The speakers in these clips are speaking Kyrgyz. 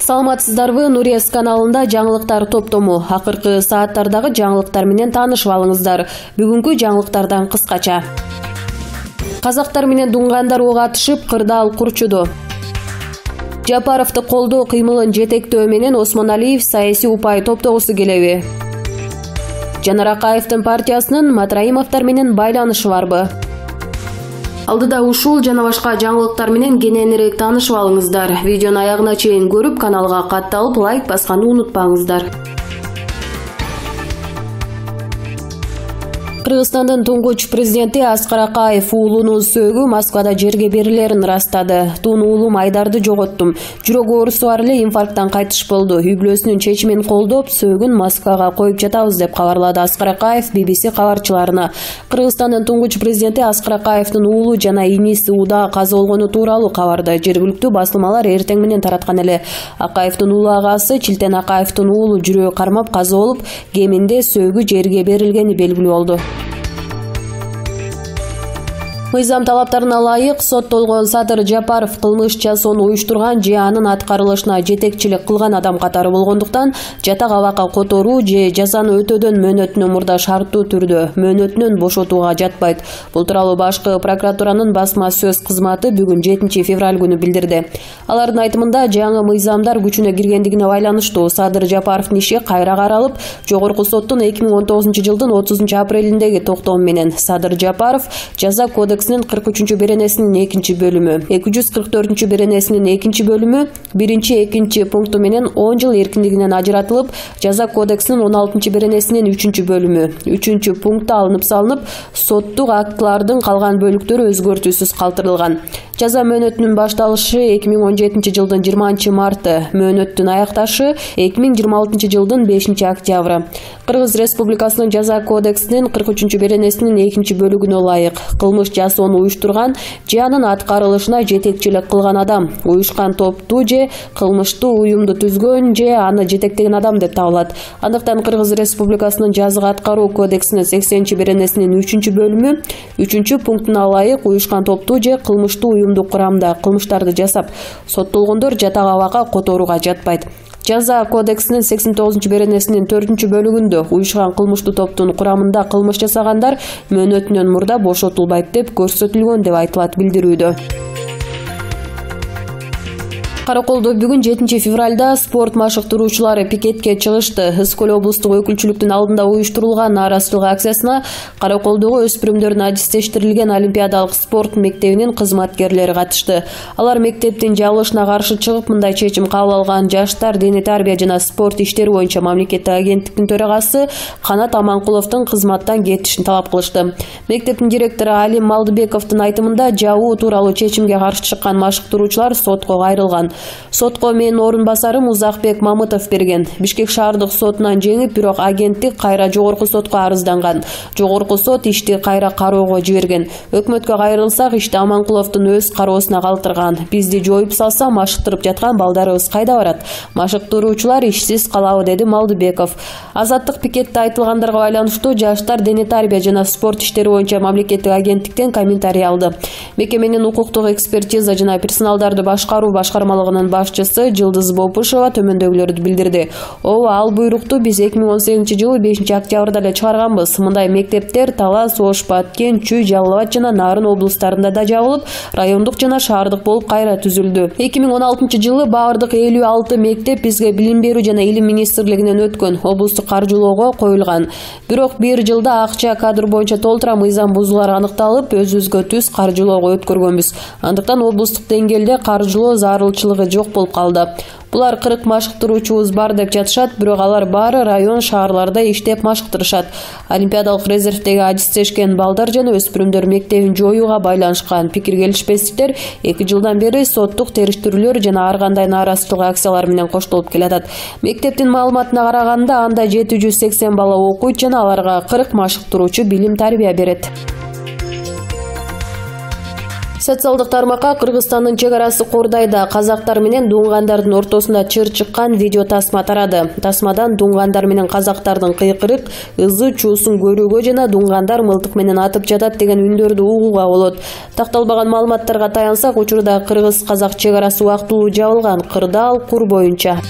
Саламатсыздарбы, Нурес каналында жаңылыктар топтому. Акыркы сааттардагы жаңылыктар менен таанышып алыңыздар. Бүгүнкү жаңылыктардан кыскача. Казактар менен дуңгандар ок атышып, кырдаал курчуду. Жапаровду колдоо кыймылын жетектөө менен Осмоналиев саясий упай топтогусу келеби? Жанар Акаевдин партиясынын Матраимовдор менен байланышы барбы? Алдыда ушул жана башка жаңылыктар менен кененирээк таанышып алыңыздар. Видеону аягына чейин көрүп, каналга катталып, лайк басканды унутпаңыздар. Кыргызстандын туңгуч президенти Аскар Акаев уулунун сөөгү Москвада жерге берилерин ырастады. Тун уулум Айдарды жоготтум. Жүрөк оорусу бар эле инфаркттан кайтыш болду. Үй бүлөсүнүн чечимин колдоп, сөөгүн Москвага коюп жатабыз деп кабарлады Аскар Акаев BBC кабарчыларына. Кыргызстандын туңгуч президенти Аскар Акаевдин уулу жана иниси ууда каза болгону тууралуу кабарды жергиликтүү басылмалар эртең менен тараткан эле. Акаевдин уулу агасы Чилтен Акаевдин уулу жүрөгү кармап каза болуп, кеминде сөөгү жерге берилгени белгилүү болду. Мыйзам талаптарына ылайык соттолгон Садыр Жапаров кылмыш жасоону уюштурган же анын аткарылышына жетекчилик кылган адам катары болгондуктан жатак абакка которуу же жазаны өтөөдөн мөөнөтүнөн мурда шарттуу түрдө мөөнөтүнөн бошотууга жатпайт. Бул тууралуу башкы прокуратуранын басма сөз кызматы бүгүн 7 февраль күнү билдирди. Алардын айтымында жаңы мыйзамдар күчүнө киргендигине байланыштуу Садыр Жапаровдун иши кайра каралып, жогорку соттун 2019 жылдын 30 апрелиндеги токтому менен Садыр Жапаров жаза кодекс 43 беренесинин 2 бөлүмү, 244 беренесинин 2 бөлүмү 1-2 пункту менен 10 жыл эркиндигинен ажыратылып, жаза кодексинин 16 беренесинин 3 бөлүмү 3 пункту алынып салынып, соттук актылардын калган бөлүктөрү өзгөртүүсүз калтырылган. Жаза мөөнөтүнүн башталышы 2017 жылдын 20 марты, мөөнөттүн аякташы 2026 жылдын 5 октябры. Кыргыз Республикасынын жаза кодексинин 43 беренесинин 2 бөлүгүнө ылайык кылмыш жасоону уюштурган же анын аткарылышына жетекчилик кылган адам, уюшкан топту же кылмыштуу уюмду түзгөн же аны жетектеген адам деп табылат. Андыктан Кыргыз Республикасынын жазга аткаруу кодексинин 80 беренесинин 3 бөлүмү 3 пунктуна ылайык уюшкан топту же кылмыштуу уюмдук курамда кылмыштарды жасап, соттолгондор жатак абакка которууга жатпайт. Жаза кодексинин 89 беренесинин 4 бөлүгүндө уюшкан кылмыштуу топтун курамында кылмыш жасагандар мөөнөтүнөн мурда бошотулбайт деп көрсөтүлгөн деп айтылат билдирүүдө. Караколдо бүгүн 7 февралда спорт машыктыруучулары пикетке чыгышты. Ысык-Көл облустук өкүлчүлүктүн алдында уюштурулган нааразычылык акциясына Караколдогу өспүрүмдөрдүн адистештирилген олимпиадалык спорт мектебинин кызматкерлери катышты. Алар мектептин жабылышына каршы чыгып, мындай чечим кабыл алган жаштар дене тарбия жана спорт иштери боюнча мамлекеттик агенттиктин төрагасы Канат Аманкуловдун кызматтан кетишин талап кылышты. Мектептин директору Алим Малдыбековдун айтымында жабуу тууралуу чечимге каршы чыккан машыктыруучулар сотко кайрылган. Сотко менин орун басарым Узакбек Мамытов берген. Бишкек шаардык сотунан жеңип, бирок агенттик кайра жогорку сотко арызданган. Жогорку сот ишти кайра кароого жиберген. Өкмөткө кайрылсак, ишти Аманкуловдун өз кароосуна калтырган. Бизди жоюп салса, машыктырып жаткан балдарыбыз кайда барат? Машыктыруучулар ишсиз калабы, деди Малдыбеков. Азаттык пикетте айтылгандарга байланыштуу жаштар дене тарбия жана спорт иштери боюнча мамлекеттик агенттиктен комментарий алды. Мекеменин укуктук экспертиза жана персоналдарды башкаруу башкармалыгынын башчысы Жылдыз Бопушева төмөндөгүлөрдү билдирди. Ал буйрукту биз 2018 жылы 5 октябрда эле чыгарганбыз. Мындай мектептер Талас, Ош, Баткен, Чүй, Жалал Абад жана Нарын облустарында да жабылып, райондук жана шаардык болуп кайра түзүлдү. 2016 жылы баардык 56 мектеп бизге билим берүү жана илим министрлигинен өткөн, облустук каржылоого коюлган. Бирок бир жылда акча кадр боюнча толтура мыйзам бузуулар аныкталып, өзүбүзгө түз каржылоого өткөргөнбүз. Андыктан облустук деңгээлде каржылоо зарылчылыгы жок болуп калды. Булар 40 машыктыруучубуз бар деп жатышат, бирок алар баары район, шаарларда иштеп машыктырышат. Олимпиадалык резервдеги адистешкен балдар жана өспүрүмдөр мектебин жоюуга байланышкан пикир келишпестиктер 2 жылдан бери соттук териштирүүлөр жана ар кандай нааразычылык акциялары менен коштолуп келатат. Мектептин маалыматына караганда, анда 780 бала окуйт жана аларга 40 машыктыруучу билим тарбия берет. Социалдык тармакка Кыргызстандын чек арасы Кордайда казактар менен дуңгандардын ортосунда чыр чыккан видео тасма тарады. Тасмадан дуңгандар менен казактардын кыйкырык, ызы чуусун көрүүгө жана дуңгандар мылтык менен атып жатат деген үндөрдү угууга болот. Такталбаган маалыматтарга таянсак, учурда кыргыз-казак чек арасы убактылуу жабылган. Кырдаал Кур боюнча.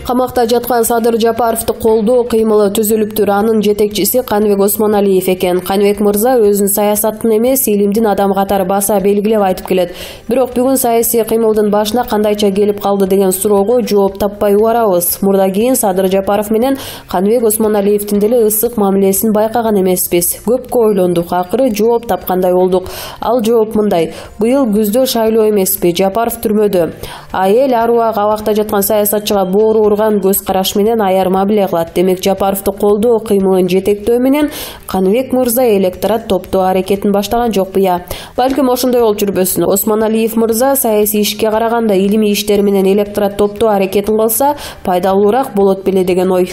Камакта жаткан Садыр Жапаровду колдоо кыймылы түзүлүптүр. Анын жетекчиси Каныбек Осмоналиев экен. Каныбек мырза өзүн саясаттын эмес, илимдин адам катары баса белгилеп айтып келет. Бирок бүгүн саясий кыймылдын башына кандайча келип калды деген суроого жооп таппай убарабыз. Мурда кийин Садыр Жапаров менен Каныбек Осмоналиевдин деле ысык мамилесин байкаган эмеспиз. Көпкө ойлондук, акыры жооп тапкандай болдук. Ал жооп мындай: быйыл күздө шайлоо эмеспи, Жапаров түрмөдө. А эл аруак абакта жаткан саясатчыга боору көз караш менен аярма биле кылат. Демек Жапаровду колдоо кыймылын жетектөө менен Каныбек мырза электорат топтоо аракетин баштаган жокпу я? Балким ошондой болуп жүрбөсүн. Осмоналиев мырза саясий ишке караганда илимий иштер менен электорат топтоо аракетин кылса пайдалуураак болот беле деген ой.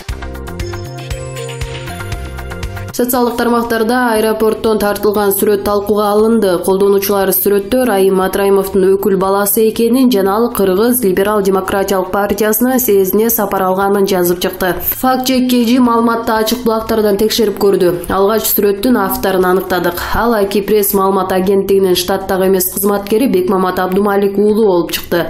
Социалдык тармактарда аэропорттон тартылган сүрөт талкууга алынды. Колдонуучулар сүрөттө Райым Матраимовдун өкүл баласы экенин жана ал Кыргыз либерал-демократиялык партиясына съездине сапар алганын жазып чыкты. Факт-чек KG маалыматты ачык булактардан текшерип көрдү. Алгач сүрөттүн авторун аныктадык. Ал Акипресс маалымат агенттигинин штаттагы эмес кызматкери Бекмамат Абдумалик уулу болуп чыкты.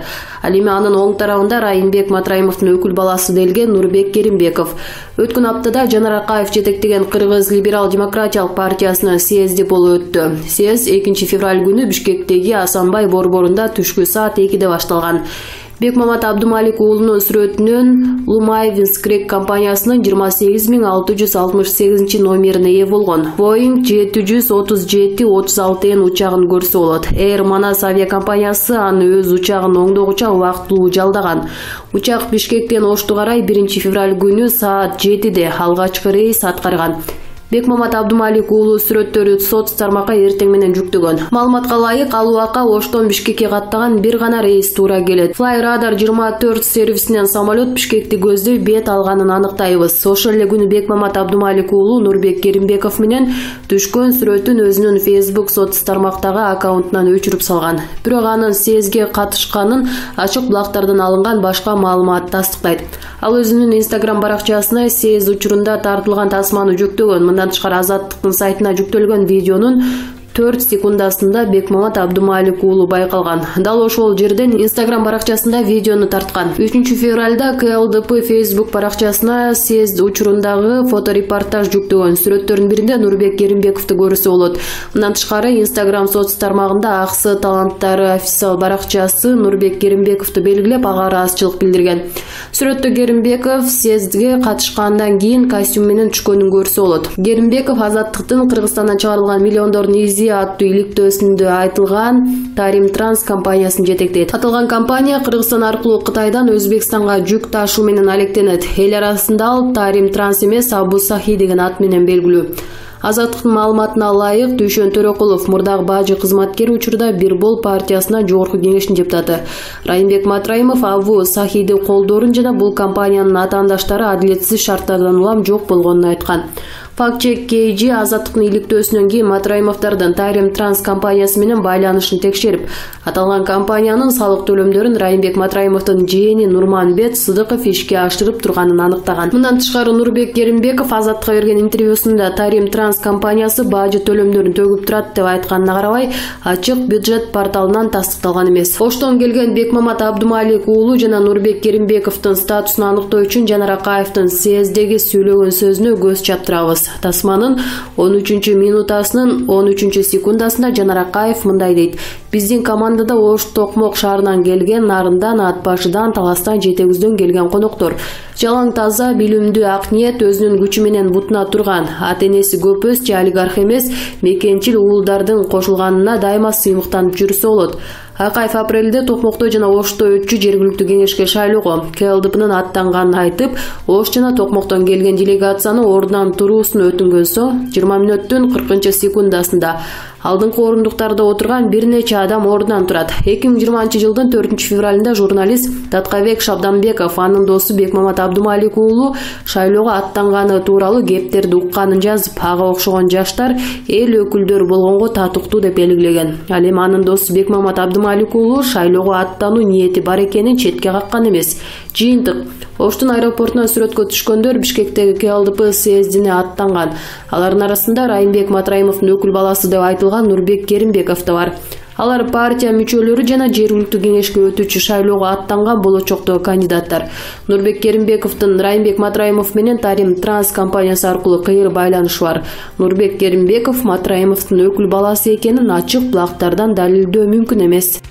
Ал эми анын оң тарабында Райымбек Матраимовдун өкүл баласы делген Нурбек Керимбеков. Өткөн аптада Жанар Акаев жетектеген Кыргыз либерал-демократиялык партиясынын съезди болуп өттү. Съезд 2 февраль күнү Бишкектеги Асанбай борборунда түшкү саат 2-де башталган. Бекмамат Абдумалик уулунун сүрөтүнөн Лумайвинскрек компаниясынын 28668 номерине ээ болгон Boeing 737-36N учагын көрсө болот. Air Manas авиакомпаниясы аны өз учагын оңдогуча убактылуу жалдаган. Учак Бишкектен Ошту карай 1 февраль күнү саат 7-де алгачкы рейс аткарган. Бекмамат Абдумалик уулу сүрөттөрү соц тармакка эртең менен жүктөгөн. Маалыматка ылайык, ал убакка Оштон Бишкекке каттаган бир гана рейс туура келет. Flyradar 24 сервисинен самолет Бишкекти көздөй бет алганын аныктайбыз. Ошол эле күнү Бекмамат Абдумалик уулу Нурбек Керимбеков менен түшкөн сүрөтүн өзүнүн Facebook соц тармактагы аккаунтунан өчүрүп салган. Бирок анын съездге катышканын ачык булактардан алынган башка маалымат тастыктайт. Ал өзүнүн Instagram баракчасына съезд учурунда тартылган тасманы жүктөгөн. Мындан тышкары Азаттыктын сайтына жүктөлгөн видеонун 4 секундасында Бекмамат Абдумалик уулу байкалган. Дал ошол жерден Instagram баракчасында видеону тарткан. 3 февралда КЛДП Facebook баракчасына съезд учурундагы фоторепортаж жүктөгөн. Сүрөттөрдүн биринде Нурбек Керимбековду көрүүсө болот. Мындан тышкары Instagram соц тармагында Аксы таланттары официал баракчасы Нурбек Керимбековду белгилеп, ага ыраазычылык билдирген. Сүрөттө Керимбеков съездге катышкандан кийин костюм менен түшкөнүн көрүүсө болот. Керимбеков Азаттыктын Кыргызстандан чыгарылган миллиондордун изи аттуу иликтөөсүндө айтылган Тарим Транс компаниясын жетектейт. Аталган компания Кыргызстан аркылуу Кытайдан Өзбекстанга жүк ташуу менен алектенет. Эл арасында ал Тарим Транс эмес, Абу Сахи деген ат менен белгилүү. Азаттыктын маалыматына ылайык, Дүйшөн Төрөкулов мурдагы бажы кызматкери учурда Бирбол партиясына жогорку кеңештин депутаты. Райымбек Матраимов Абу Сахиди колдоорун жана бул компаниянын атаандаштары адилетсиз шарттардан улам жок болгонун айткан. Факт-чек KG Азаттыктын иликтөөсүнөн кийин Матраимовдордун Тарим Транс компаниясы менен байланышын текшерип, аталган компаниянын салык төлөмдөрүн Райымбек Матраимовдун жээни Нурманбет Сыдыков ишке ашырып турганын аныктаган. Мындан тышкары Нурбек Керимбеков Азаттыкка берген интервьюсунда Тарим Транс компаниясы бажы төлөмдөрүн төгүп турат деп айтканына карабай, ачык бюджет порталынан тастыкталган эмес. Оштон келген Бекмамат Абдумалик уулу жана Нурбек Керимбековдун статусун аныктоо үчүн Жанар Акаевдин съездеги сөйлөгөн сөзүнө көз чаптырабыз. Тасманын 13-минутасынын 13-секундасында Жанар Акаев мындай дейт: биздин командада Ош Токмок шаарынан келген, Нарындан, Ат башыдан, Таластан, Жетегизден келген коноктор. Жалаң таза, билимдүү, ак ниет, өзүнүн күчү менен бутуна турган, ата-энеси көпөс же олигарх эмес, мекенчил уулдардын кошулганына дайыма сыймыктанып жүрсө болот. Акаев апрелде Токмокто жана Ошто өтчү жергиликтүү кеңешке шайлоого КЛДПнын аттанганын айтып, Ош жана Токмоктон келген делегацияны ордунан туруусун өтүнгөн соң 20 мүнөттүн 40-секундасында Алдыңкы орундуктарда отурган бир нече адам ордунан турат. 2020 жылдын 4 февралында журналист Таткабек Шабданбеков анын досу Бекмамат Абдумалик уулу шайлоого аттанганы тууралуу кептерди укканын жазып, ага окшогон жаштар эл өкүлдөрү болгонго татыктуу деп белгилеген. Ал эми анын досу Бекмамат Абдумалик уулу шайлоого аттануу ниети бар экенин четке каккан эмес. Жыйынтык Оштун аэропортуна сүрөткө түшкөндөр Бишкектеги КЛДП съездине аттанган. Алардын арасында Райымбек Матраимовдун өкүл баласы деп айтылган Нурбек Керимбеков да бар. Алар партия мүчөлөрү жана жергиликтүү кеңешке өтүүчү шайлоого аттанган болочоктогу кандидаттар. Нурбек Керимбековдун Райымбек Матраимов менен Тарим Транс компаниясы аркылуу кыйыр байланышы бар. Нурбек Керимбеков Матраимовдун өкүл баласы экенин ачык булактардан далилдөө мүмкүн эмес.